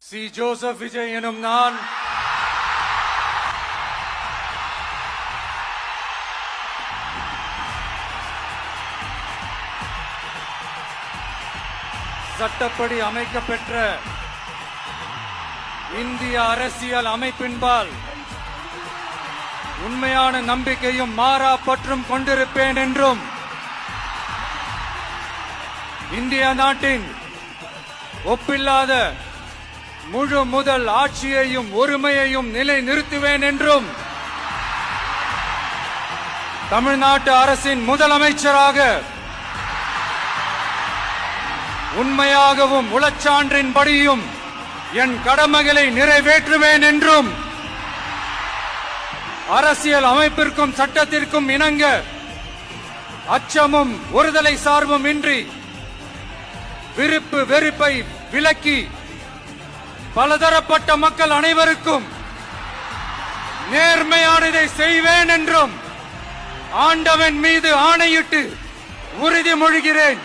C Joseph Vijay எனும் நான் சட்டப்படி அமைக்கப்பெற்ற இந்திய அரசியல் அமைப்பின்பால் உண்மையான நம்பிக்கையும் மாறா பற்றும் கொண்டிருப்பேன் என்றும் இந்திய நாட்டின் ஒப்பில்லாத முழு முதல் ஆட்சியையும் ஒருமையையும் நிலை நிறுத்துவேன் என்றும் தமிழ்நாட்டு அரசின் முதலமைச்சராக உண்மையாகவும் உளச்சான்றின்படியும் என் கடமைகளை நிறைவேற்றுவேன் என்றும் அரசியல் அமைப்பிற்கும் சட்டத்திற்கும் இணங்க அச்சமும் ஒருதலை சார்பும் இன்றி விருப்பு வெறுப்பை விலக்கி பலதரப்பட்ட மக்கள் அனைவருக்கும் நேர்மையானதை செய்வேன் என்றும் ஆண்டவன் மீது ஆணையிட்டு உறுதிமொழிகிறேன்.